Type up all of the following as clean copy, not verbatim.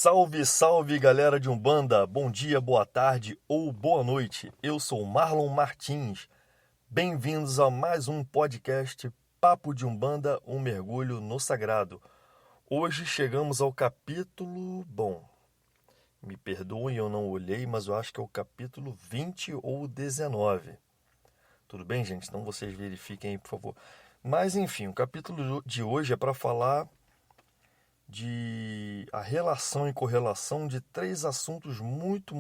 Salve, salve galera de Umbanda, bom dia, boa tarde ou boa noite. Eu sou Marlon Martins. Bem-vindos a mais um podcast Papo de Umbanda, um mergulho no sagrado. Hoje chegamos ao capítulo, me perdoem, eu não olhei, mas eu acho que é o capítulo 20 ou 19. Tudo bem, gente? Então vocês verifiquem aí, por favor. Mas enfim, o capítulo de hoje é para falar de a relação e correlação de três assuntos muito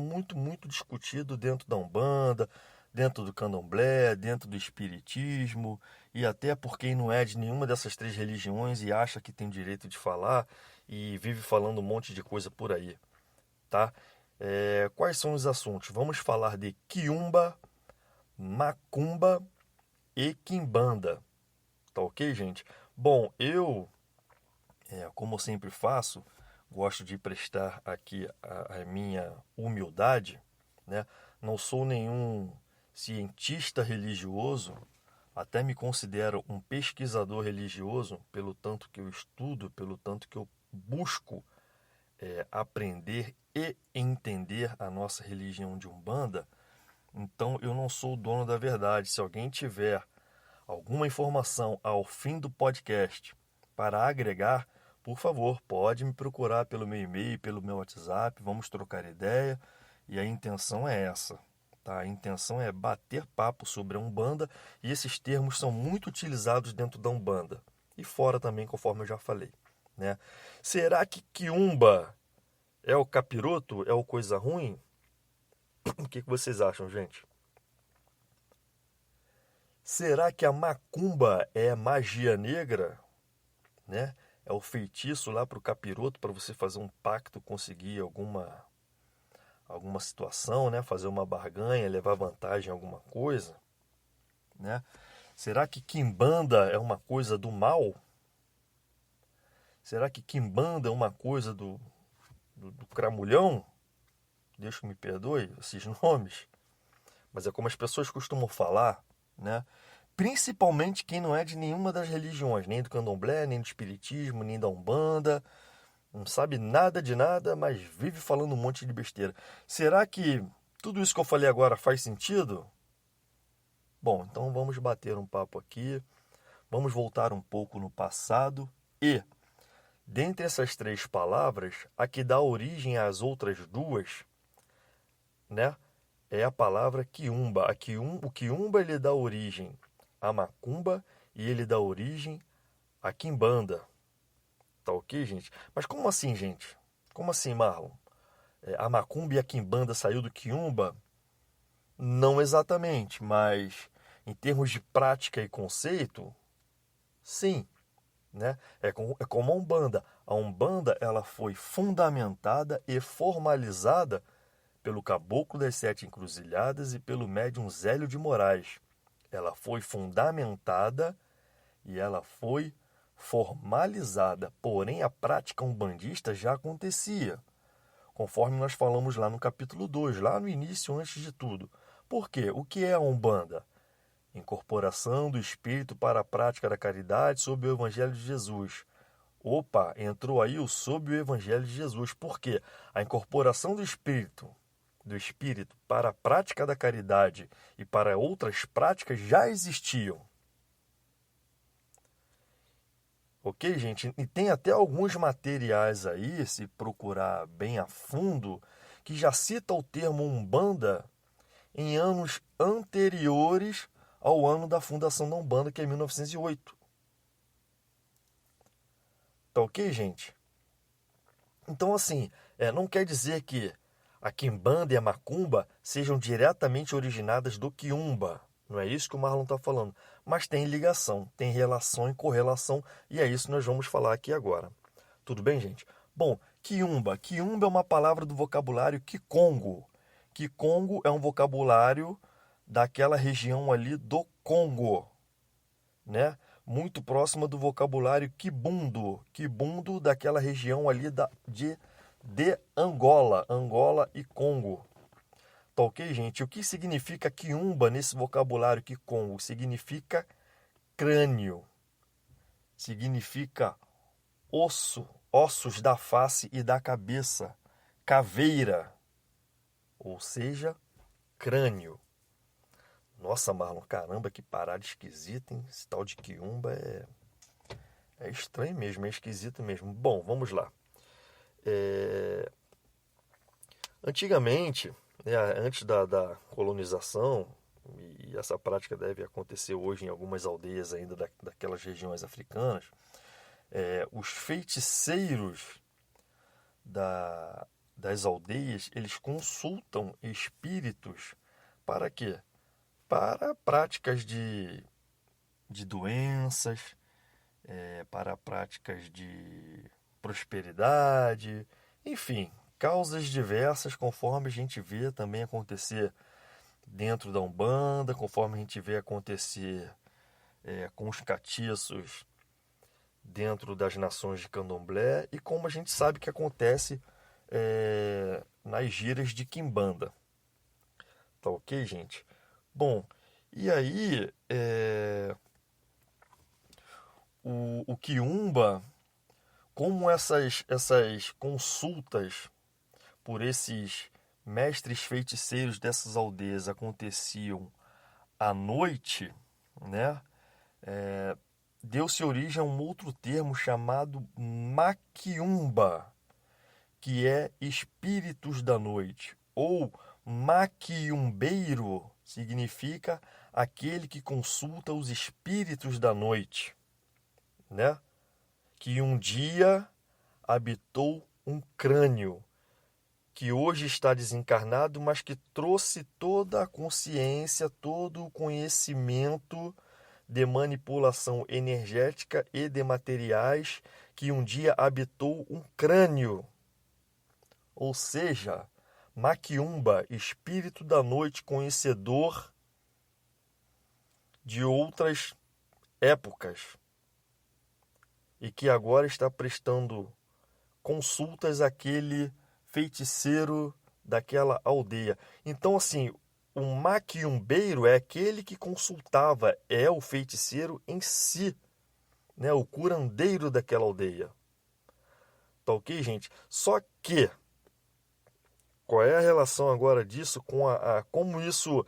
discutidos dentro da Umbanda, dentro do Candomblé, dentro do Espiritismo, e até por quem não é de nenhuma dessas três religiões e acha que tem direito de falar e vive falando um monte de coisa por aí, tá? Quais são os assuntos? Vamos falar de Quiumba, Macumba e Quimbanda, tá ok, gente? Bom, como eu sempre faço, gosto de prestar aqui a minha humildade, né? Não sou nenhum cientista religioso, até me considero um pesquisador religioso, pelo tanto que eu estudo, pelo tanto que eu busco aprender e entender a nossa religião de Umbanda. Então eu não sou o dono da verdade. Se alguém tiver alguma informação ao fim do podcast para agregar, por favor, pode me procurar pelo meu e-mail, pelo meu WhatsApp, vamos trocar ideia. E a intenção é essa, tá? A intenção é bater papo sobre a Umbanda e esses termos são muito utilizados dentro da Umbanda e fora também, conforme eu já falei, né? Será que Quiumba é o capiroto? É o coisa ruim? O que vocês acham, gente? Será que a macumba é magia negra, né? É o feitiço lá para o capiroto para você fazer um pacto, conseguir alguma situação, né? Fazer uma barganha, levar vantagem em alguma coisa, né? Será que quimbanda é uma coisa do mal? Será que quimbanda é uma coisa do cramulhão? Deus que me perdoe esses nomes, mas é como as pessoas costumam falar, né? Principalmente quem não é de nenhuma das religiões, nem do Candomblé, nem do Espiritismo, nem da Umbanda, não sabe nada de nada, mas vive falando um monte de besteira. Será que tudo isso que eu falei agora faz sentido? Bom, então vamos bater um papo aqui, vamos voltar um pouco no passado e, dentre essas três palavras, a que dá origem às outras duas, né, é a palavra quiumba. O quiumba ele dá origem à macumba e ele dá origem à quimbanda. Tá ok, gente? Mas como assim, gente? Como assim, Marlon? A macumba e a quimbanda saiu do quiumba? Não exatamente, mas em termos de prática e conceito, sim, né? É como a Umbanda. A Umbanda ela foi fundamentada e formalizada pelo Caboclo das Sete Encruzilhadas e pelo médium Zélio de Moraes. Ela foi fundamentada e ela foi formalizada, porém a prática umbandista já acontecia, conforme nós falamos lá no capítulo 2, lá no início, antes de tudo. Por quê? O que é a Umbanda? Incorporação do espírito para a prática da caridade sob o Evangelho de Jesus. Opa, entrou aí o sob o Evangelho de Jesus. Por quê? A incorporação do espírito para a prática da caridade e para outras práticas já existiam. Ok, gente? E tem até alguns materiais aí, se procurar bem a fundo, que já cita o termo Umbanda em anos anteriores ao ano da fundação da Umbanda, que é 1908. Tá ok, gente? Então, assim, não quer dizer que a Quimbanda e a Macumba sejam diretamente originadas do Quiumba. Não é isso que o Marlon está falando. Mas tem ligação, tem relação e correlação, e é isso que nós vamos falar aqui agora. Tudo bem, gente? Bom, Quiumba. Quiumba é uma palavra do vocabulário Kikongo. Kikongo é um vocabulário daquela região ali do Congo, né? Muito próxima do vocabulário Kibundo. Kibundo daquela região ali de Angola. Angola e Congo. Tá ok, gente? O que significa quiumba nesse vocabulário Kikongo? Significa crânio. Significa osso. ossos da face e da cabeça, caveira, ou seja, crânio. Nossa, Marlon, caramba, que parada esquisita, hein? Esse tal de quiumba é estranho mesmo, é esquisito mesmo. Bom, vamos lá. Antigamente, né, antes da colonização, e essa prática deve acontecer hoje em algumas aldeias ainda daquelas regiões africanas, os feiticeiros das aldeias, eles consultam espíritos para quê? Para práticas de doenças, para práticas de prosperidade, enfim, causas diversas, conforme a gente vê também acontecer dentro da Umbanda, conforme a gente vê acontecer com os catiços dentro das nações de Candomblé e como a gente sabe que acontece nas giras de Quimbanda. Tá ok, gente? Bom, e aí o Quiumba, como essas consultas por esses mestres feiticeiros dessas aldeias aconteciam à noite, né? Deu-se origem a um outro termo chamado maquiumba, que é espíritos da noite, ou maquiumbeiro significa aquele que consulta os espíritos da noite, né? Que um dia habitou um crânio, que hoje está desencarnado, mas que trouxe toda a consciência, todo o conhecimento de manipulação energética e de materiais, que um dia habitou um crânio. Ou seja, maquiumba, espírito da noite conhecedor de outras épocas, e que agora está prestando consultas àquele feiticeiro daquela aldeia. Então, assim, o maquiumbeiro é aquele que consultava, é o feiticeiro em si, né? O curandeiro daquela aldeia. Tá ok, gente? Só que, qual é a relação agora disso com como isso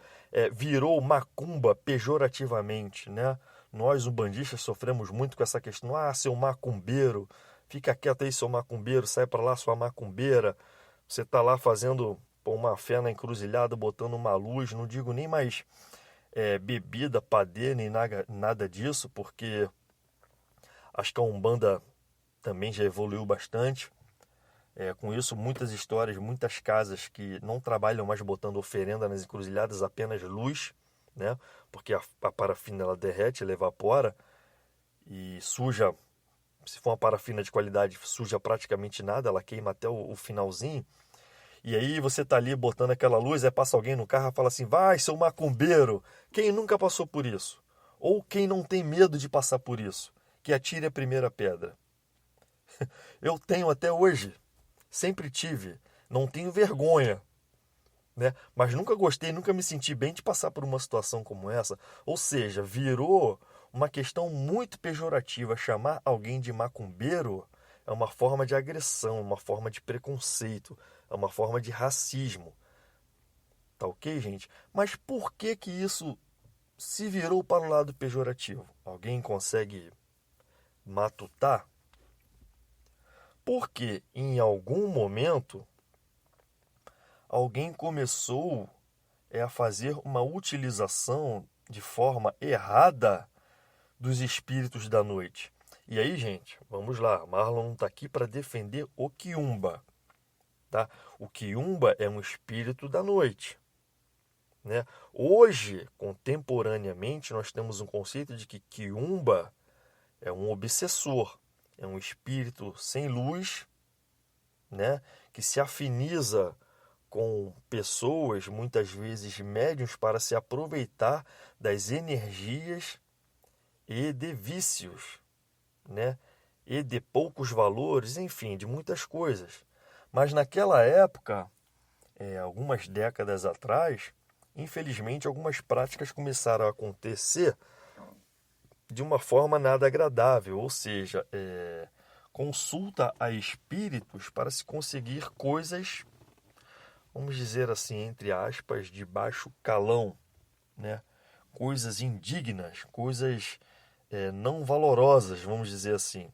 virou macumba pejorativamente, né? Nós, umbandistas, sofremos muito com essa questão. Ah, seu macumbeiro, fica quieto aí, seu macumbeiro, sai para lá, sua macumbeira. Você tá lá fazendo uma fé na encruzilhada, botando uma luz, não digo nem mais bebida, padê, nem nada disso, porque acho que a Umbanda também já evoluiu bastante. Com isso, muitas histórias, muitas casas que não trabalham mais botando oferenda nas encruzilhadas, apenas luz, né? Porque a parafina ela derrete, ela evapora e suja. Se for uma parafina de qualidade, suja praticamente nada, ela queima até o finalzinho. E aí você tá ali botando aquela luz, aí passa alguém no carro e fala assim: vai, seu macumbeiro! Quem nunca passou por isso? Ou quem não tem medo de passar por isso? Que atire a primeira pedra. Eu tenho até hoje. Sempre tive. Não tenho vergonha. Né? Mas nunca gostei, nunca me senti bem de passar por uma situação como essa. Ou seja, virou uma questão muito pejorativa. Chamar alguém de macumbeiro é uma forma de agressão, uma forma de preconceito, é uma forma de racismo. Tá ok, gente? Mas por que que isso se virou para o lado pejorativo? Alguém consegue matutar? Porque em algum momento alguém começou a fazer uma utilização de forma errada dos espíritos da noite. E aí, gente, vamos lá. Marlon não está aqui para defender o quiumba. Tá? O quiumba é um espírito da noite. Né? Hoje, contemporaneamente, nós temos um conceito de que quiumba é um obsessor, é um espírito sem luz, né? Que se afiniza com pessoas, muitas vezes médiuns, para se aproveitar das energias e de vícios, né? E de poucos valores, enfim, de muitas coisas. Mas naquela época, algumas décadas atrás, infelizmente, algumas práticas começaram a acontecer de uma forma nada agradável, ou seja, consulta a espíritos para se conseguir coisas, vamos dizer assim, entre aspas, de baixo calão, né? Coisas indignas, coisas não valorosas, vamos dizer assim.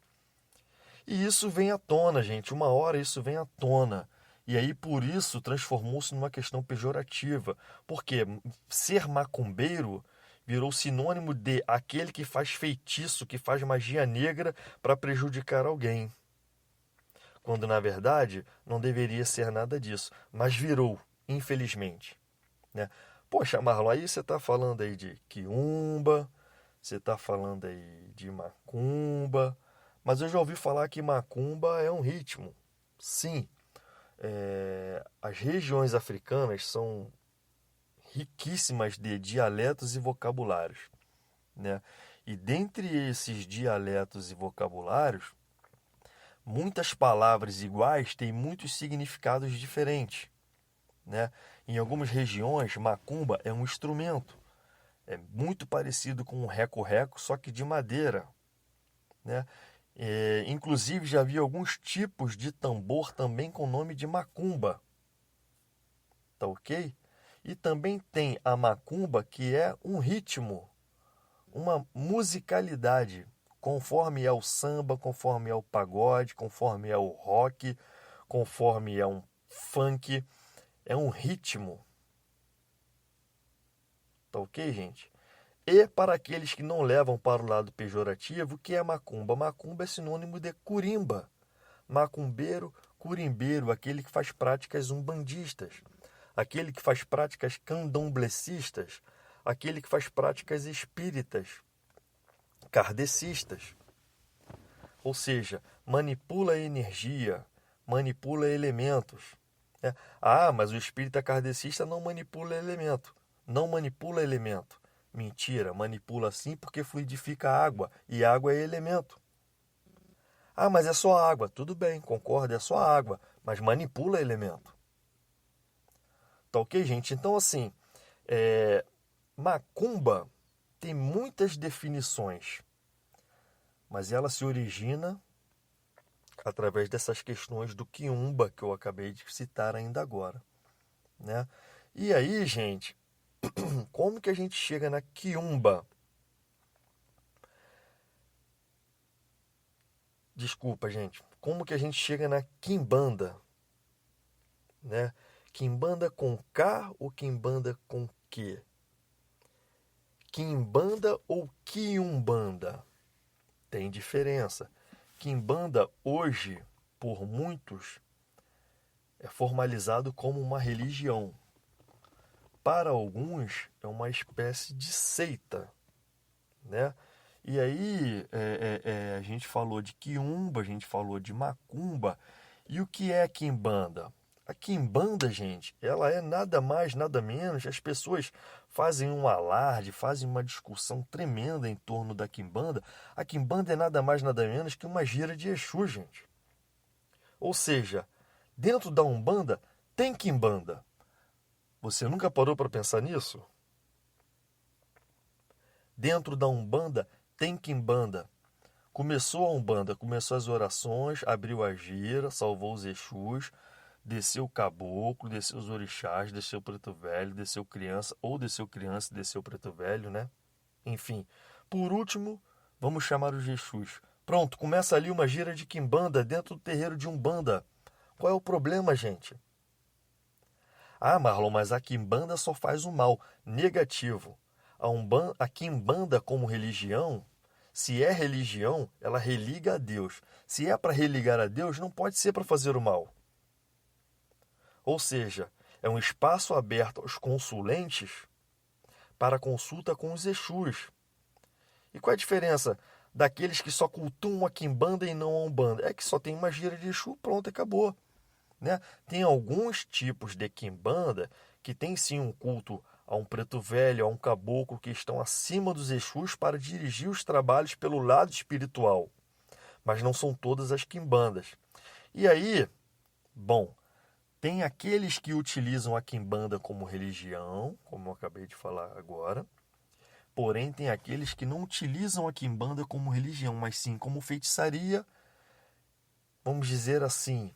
E isso vem à tona, gente, uma hora isso vem à tona. E aí, por isso, transformou-se numa questão pejorativa. Porque ser macumbeiro virou sinônimo de aquele que faz feitiço, que faz magia negra para prejudicar alguém. Quando, na verdade, não deveria ser nada disso. Mas virou, infelizmente. Né? Poxa, Marlon, aí você está falando aí de quiumba, você está falando aí de macumba, mas eu já ouvi falar que macumba é um ritmo. Sim, as regiões africanas são riquíssimas de dialetos e vocabulários, né? E dentre esses dialetos e vocabulários, muitas palavras iguais têm muitos significados diferentes, né? Em algumas regiões, macumba é um instrumento. É muito parecido com um reco-reco, só que de madeira, né? Inclusive já vi alguns tipos de tambor também com nome de macumba, tá ok? E também tem a macumba, que é um ritmo, uma musicalidade, conforme é o samba, conforme é o pagode, conforme é o rock, conforme é um funk, é um ritmo, tá ok, gente? E para aqueles que não levam para o lado pejorativo, o que é macumba? Macumba é sinônimo de curimba. Macumbeiro, curimbeiro, aquele que faz práticas umbandistas, aquele que faz práticas candomblecistas, aquele que faz práticas espíritas, kardecistas. Ou seja, manipula a energia, manipula elementos. Ah, mas o espírita kardecista não manipula elemento. Não manipula elemento. Mentira, manipula sim porque fluidifica a água, e água é elemento. Ah, mas é só água. Tudo bem, concordo, é só água, mas manipula elemento. Tá ok, gente? Então, assim, macumba tem muitas definições, mas ela se origina através dessas questões do quiumba que eu acabei de citar ainda agora, né? E aí, gente, como que a gente chega na quiumba? Desculpa, gente. Como que a gente chega na quimbanda, né? Quimbanda com K ou quimbanda com Q? Quimbanda ou quiumbanda? Tem diferença. Quimbanda hoje, por muitos, é formalizado como uma religião. Para alguns, é uma espécie de seita, né? E aí, a gente falou de quiumba, a gente falou de macumba. E o que é quimbanda? A quimbanda, gente, ela é nada mais, nada menos. As pessoas fazem um alarde, fazem uma discussão tremenda em torno da quimbanda. A quimbanda é nada mais, nada menos que uma gira de Exu, gente. Ou seja, dentro da Umbanda tem quimbanda. Você nunca parou para pensar nisso? Dentro da Umbanda tem quimbanda. Começou a Umbanda, começou as orações, abriu a gira, salvou os Exus, desceu o caboclo, desceu os orixás, desceu o preto velho, desceu criança, ou desceu criança e desceu o preto velho, né? Enfim, por último, vamos chamar os Exus. Pronto, começa ali uma gira de quimbanda dentro do terreiro de Umbanda. Qual é o problema, gente? Ah, Marlon, mas a quimbanda só faz o mal. Negativo. A quimbanda como religião, se é religião, ela religa a Deus. Se é para religar a Deus, não pode ser para fazer o mal. Ou seja, é um espaço aberto aos consulentes para consulta com os Exus. E qual é a diferença daqueles que só cultuam a quimbanda e não a umbanda? É que só tem uma gira de Exu, pronto, acabou. Né? Tem alguns tipos de quimbanda que tem sim um culto a um preto velho, a um caboclo que estão acima dos Exus para dirigir os trabalhos pelo lado espiritual. Mas não são todas as quimbandas. E aí, bom, tem aqueles que utilizam a quimbanda como religião, como eu acabei de falar agora. Porém, tem aqueles que não utilizam a quimbanda como religião, mas sim como feitiçaria vamos dizer assim,